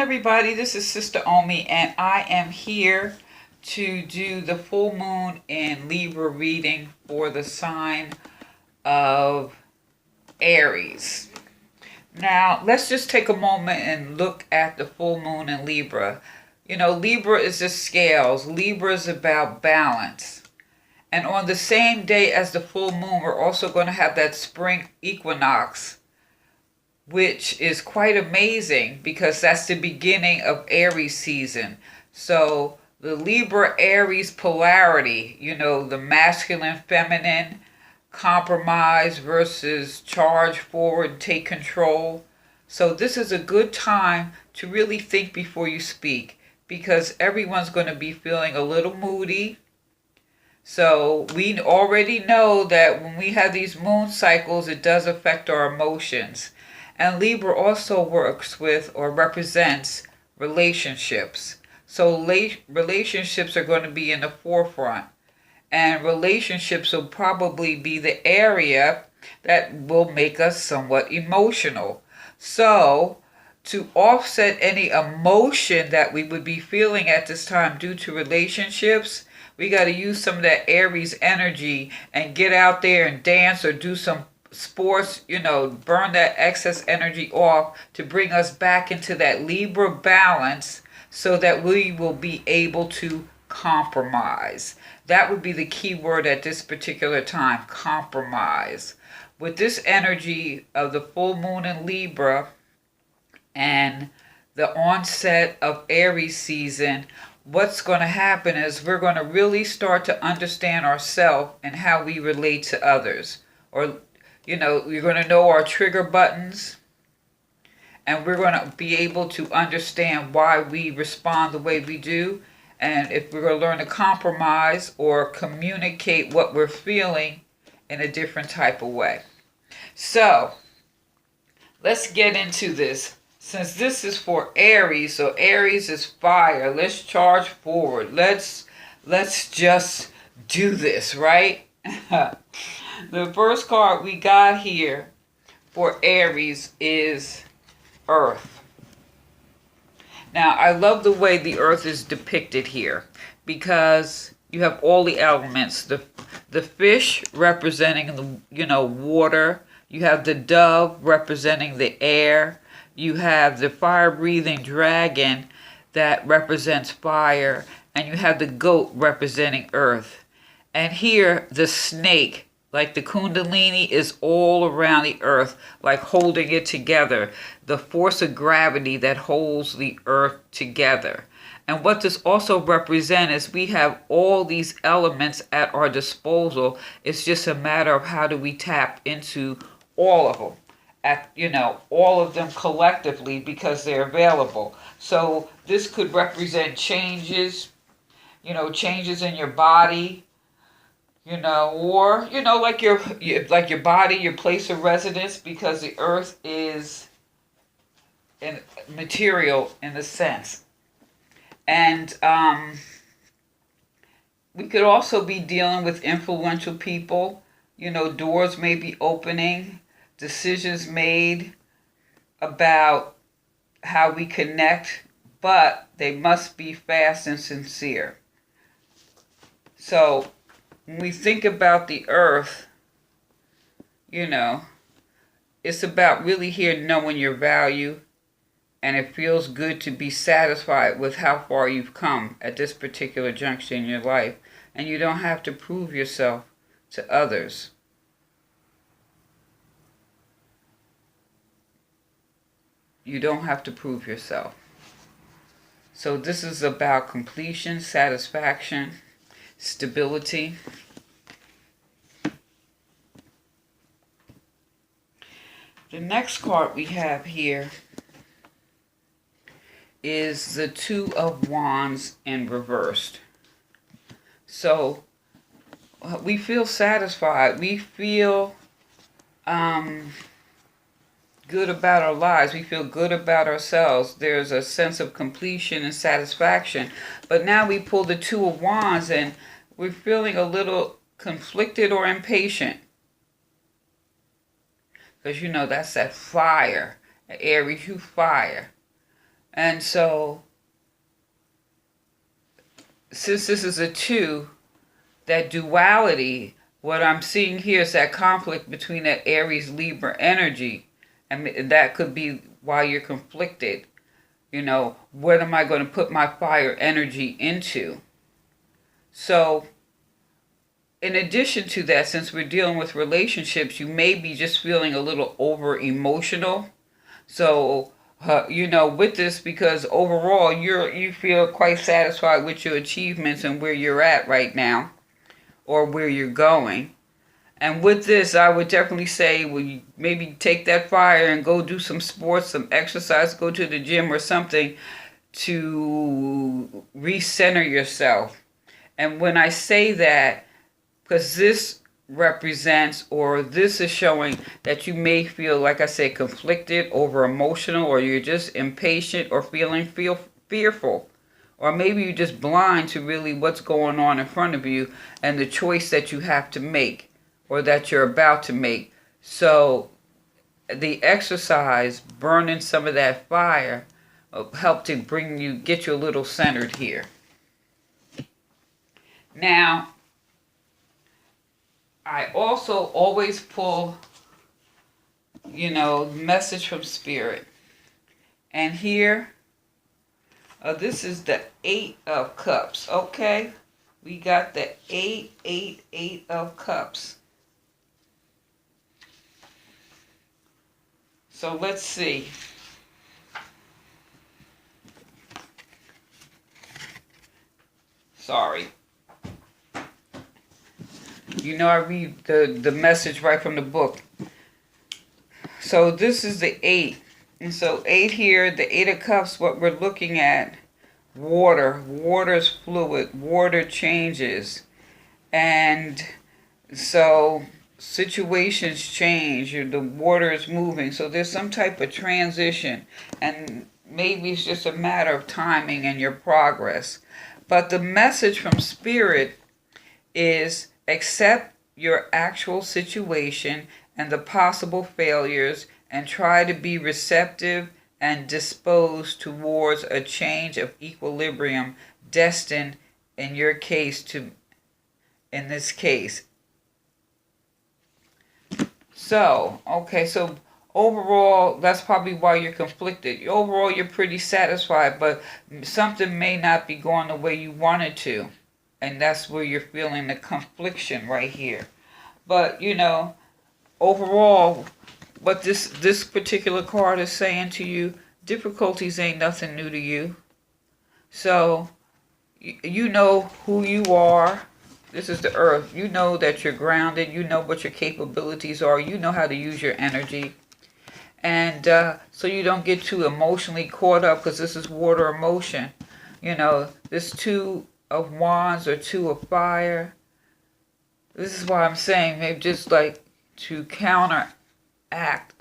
everybody, this is Sister Omi, and I am here to do the full moon in Libra reading for the sign of Aries. Now, let's just take a moment and look at the full moon in Libra. You know, Libra is the scales. Libra is about balance. And on the same day as the full moon, we're also going to have that spring equinox, which is quite amazing because that's the beginning of Aries season. So the Libra Aries polarity, you know, the masculine, feminine, compromise versus charge forward, take control. So this is a good time to really think before you speak, because everyone's going to be feeling a little moody. So we already know that when we have these moon cycles, it does affect our emotions. And Libra also works with or represents relationships. So relationships are going to be in the forefront. And relationships will probably be the area that will make us somewhat emotional. So to offset any emotion that we would be feeling at this time due to relationships, we got to use some of that Aries energy and get out there and dance or do some sports, you know, burn that excess energy off to bring us back into that Libra balance so that we will be able to compromise. That would be the key word at this particular time, compromise. With this energy of the full moon in Libra and the onset of Aries season, what's going to happen is we're going to really start to understand ourselves and how we relate to others. Or, you know, we're going to know our trigger buttons, and we're going to be able to understand why we respond the way we do. And if we're going to learn to compromise or communicate what we're feeling in a different type of way. So, let's get into this. Since this is for Aries, so Aries is fire. Let's charge forward. Let's just do this, right? The first card we got here for Aries is Earth. Now, I love the way the Earth is depicted here because you have all the elements. The fish representing the, you know, water. You have the dove representing the air. You have the fire-breathing dragon that represents fire. And you have the goat representing earth. And here, the snake, like the kundalini, is all around the earth, like holding it together. The force of gravity that holds the earth together. And what this also represents is we have all these elements at our disposal. It's just a matter of how do we tap into all of them. All of them collectively, because they're available. So this could represent changes, changes in your body, or like your body, your place of residence, because the earth is in material in the sense. And we could also be dealing with influential people. Doors may be opening, decisions made about how we connect, but they must be fast and sincere. So when we think about the earth, it's about really here knowing your value, and it feels good to be satisfied with how far you've come at this particular juncture in your life, and you don't have to prove yourself to others. You don't have to prove yourself. So this is about completion, satisfaction, stability. The next card we have here is the Two of Wands in reversed. So we feel satisfied. We feel good about our lives. We feel good about ourselves. There's a sense of completion and satisfaction. But now we pull the Two of Wands and we're feeling a little conflicted or impatient. Because that's that fire. Aries, you fire. And so, since this is a 2, that duality, what I'm seeing here is that conflict between that Aries Libra energy. And that could be why you're conflicted. What am I going to put my fire energy into? So, in addition to that, since we're dealing with relationships, you may be just feeling a little over emotional. So, with this, because overall you feel quite satisfied with your achievements and where you're at right now, or where you're going. And with this, I would definitely say, well, you maybe take that fire and go do some sports, some exercise, go to the gym or something to recenter yourself. And when I say that, because this represents, or this is showing that you may feel, like I said, conflicted, over emotional, or you're just impatient, or feel fearful. Or maybe you're just blind to really what's going on in front of you and the choice that you have to make, or that you're about to make. So the exercise, burning some of that fire, help to get you a little centered here. Now, I also always pull, message from Spirit. And here, this is the 8 of Cups, okay? We got the 8 of Cups. So let's see. Sorry. I read the message right from the book. So this is the 8. And so 8 here, the 8 of Cups, what we're looking at, water. Water's fluid. Water changes. And so situations change. The water is moving. So there's some type of transition. And maybe it's just a matter of timing and your progress. But the message from Spirit is, accept your actual situation and the possible failures, and try to be receptive and disposed towards a change of equilibrium destined in this case. So overall, that's probably why you're conflicted. Overall, you're pretty satisfied, but something may not be going the way you wanted to. And that's where you're feeling the confliction right here. But, overall, what this particular card is saying to you, difficulties ain't nothing new to you. So, you know who you are. This is the earth. You know that you're grounded. You know what your capabilities are. You know how to use your energy. And so you don't get too emotionally caught up, because this is water emotion. This 2 of Wands or 2 of Fire. This is why I'm saying, maybe just like to counteract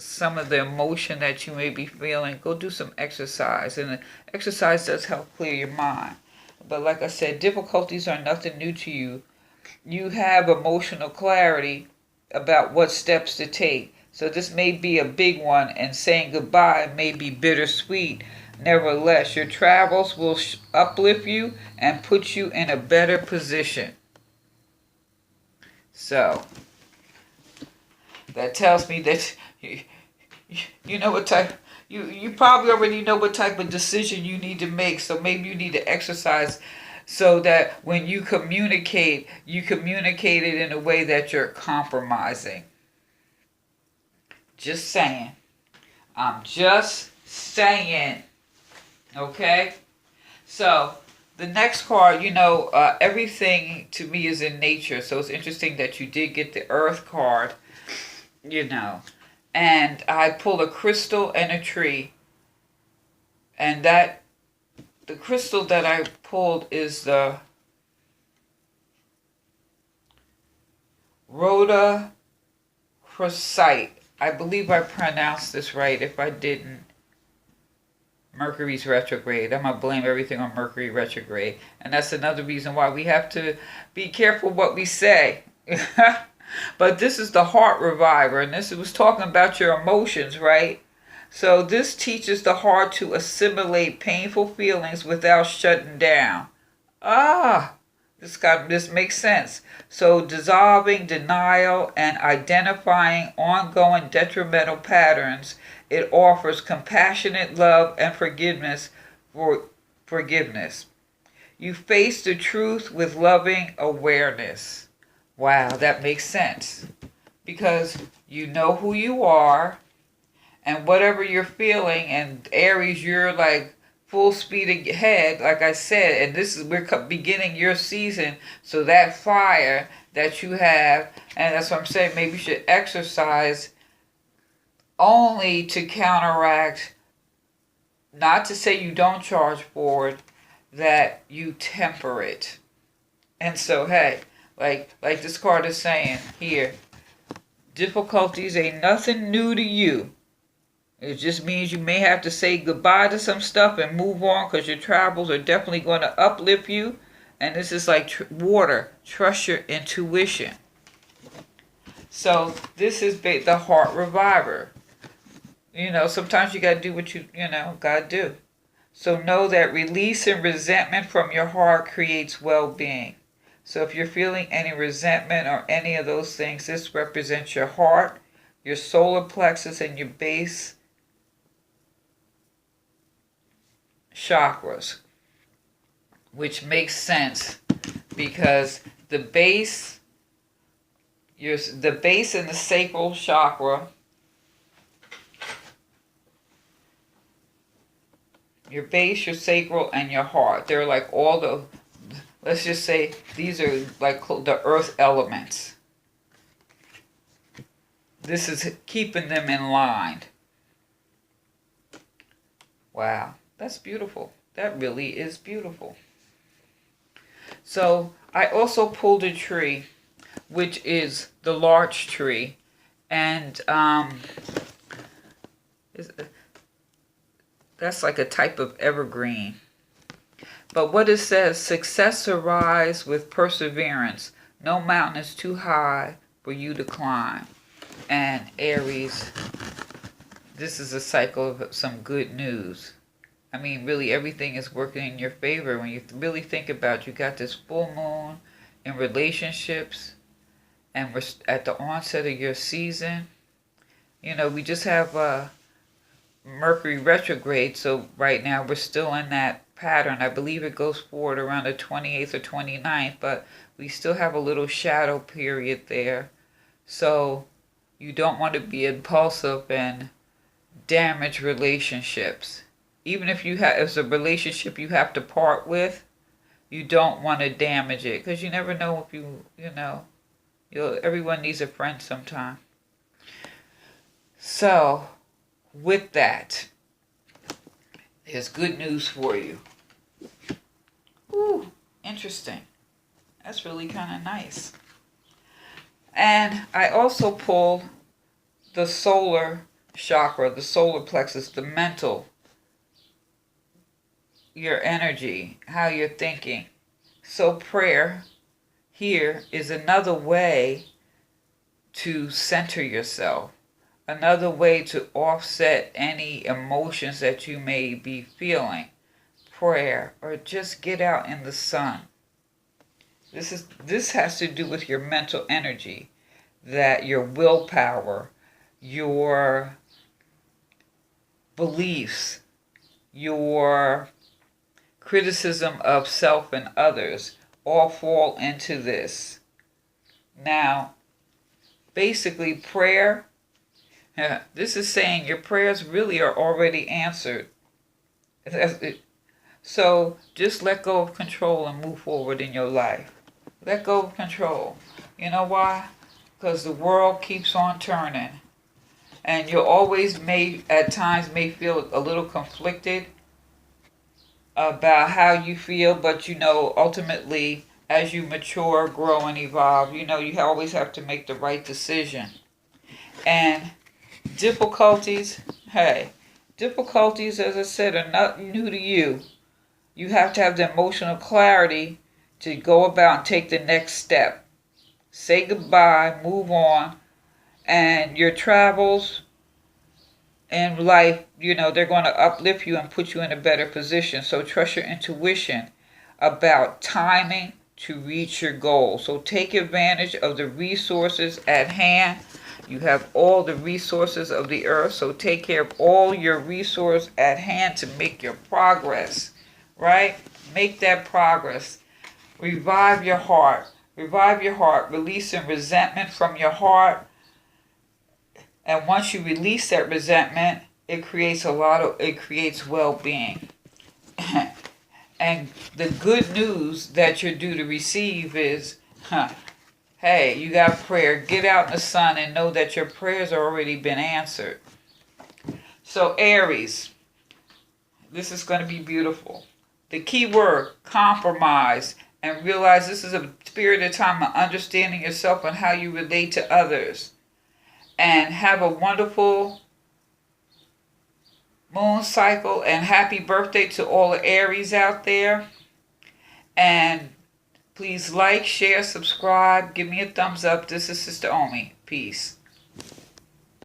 some of the emotion that you may be feeling, go do some exercise. And the exercise does help clear your mind. But like I said, difficulties are nothing new to you. You have emotional clarity about what steps to take. So this may be a big one, and saying goodbye may be bittersweet. Nevertheless, your travels will uplift you and put you in a better position. So, that tells me that you know what type, you probably already know what type of decision you need to make. So maybe you need to exercise so that when you communicate it in a way that you're compromising. Just saying. I'm just saying. Okay? So, the next card, everything to me is in nature. So it's interesting that you did get the Earth card, And I pulled a crystal and a tree. And the crystal that I pulled is the Rhoda Crocite. I believe I pronounced this right. If I didn't, Mercury's retrograde. I'm going to blame everything on Mercury retrograde. And that's another reason why we have to be careful what we say. But this is the heart reviver. And this was talking about your emotions, right? So this teaches the heart to assimilate painful feelings without shutting down. Ah, this makes sense. So dissolving denial and identifying ongoing detrimental patterns, it offers compassionate love and forgiveness. You face the truth with loving awareness. Wow, that makes sense. Because you know who you are, and whatever you're feeling, and Aries, you're like full speed ahead, like I said, and we're beginning your season, so that fire that you have, and that's what I'm saying, maybe you should exercise only to counteract, not to say you don't charge forward, that you temper it. And so, hey, like this card is saying here, difficulties ain't nothing new to you. It just means you may have to say goodbye to some stuff and move on, because your travels are definitely going to uplift you. And this is like water. Trust your intuition. So this is the heart reviver. Sometimes you got to do what you got to do. So know that releasing resentment from your heart creates well-being. So if you're feeling any resentment or any of those things, this represents your heart, your solar plexus, and your base chakras, which makes sense because the base in the sacral chakra, your base, your sacral, and your heart, they're like all the, let's just say these are like the earth elements. This is keeping them in line. Wow. That's beautiful. That really is beautiful. So I also pulled a tree, which is the larch tree, and that's like a type of evergreen. But what it says, success arrives with perseverance. No mountain is too high for you to climb. And Aries, this is a cycle of some good news. I mean, really, everything is working in your favor. When you really think about it, you got this full moon in relationships, and we're at the onset of your season. We just have Mercury retrograde, so right now we're still in that pattern. I believe it goes forward around the 28th or 29th, but we still have a little shadow period there. So you don't want to be impulsive and damage relationships. Even if it's a relationship you have to part with, you don't want to damage it, because you never know if everyone needs a friend sometime. So, with that, there's good news for you. Ooh, interesting. That's really kind of nice. And I also pulled the solar chakra, the solar plexus, the mental, your energy, how you're thinking. So prayer here is another way to center yourself, another way to offset any emotions that you may be feeling. Prayer, or just get out in the sun. This has to do with your mental energy, that your willpower, your beliefs, your criticism of self and others all fall into this. Now, basically prayer, this is saying your prayers really are already answered. So just let go of control and move forward in your life. Let go of control. You know why? Because the world keeps on turning. And you always at times may feel a little conflicted about how you feel, but ultimately, as you mature, grow, and evolve, you always have to make the right decision. And difficulties, as I said, are not new to you. You have to have the emotional clarity to go about and take the next step. Say goodbye, move on, and your travels in life, they're going to uplift you and put you in a better position. So trust your intuition about timing to reach your goal. So take advantage of the resources at hand. You have all the resources of the earth, so take care of all your resource at hand to make your progress, right? Make that progress. Revive your heart. Revive your heart, releasing resentment from your heart. And once you release that resentment, it creates well-being. And the good news that you're due to receive is, hey, you got prayer. Get out in the sun and know that your prayers have already been answered. So Aries, this is going to be beautiful. The key word, compromise, and realize this is a period of time of understanding yourself and how you relate to others. And have a wonderful moon cycle, and happy birthday to all the Aries out there. And please like, share, subscribe, give me a thumbs up. This is Sister Omi. Peace.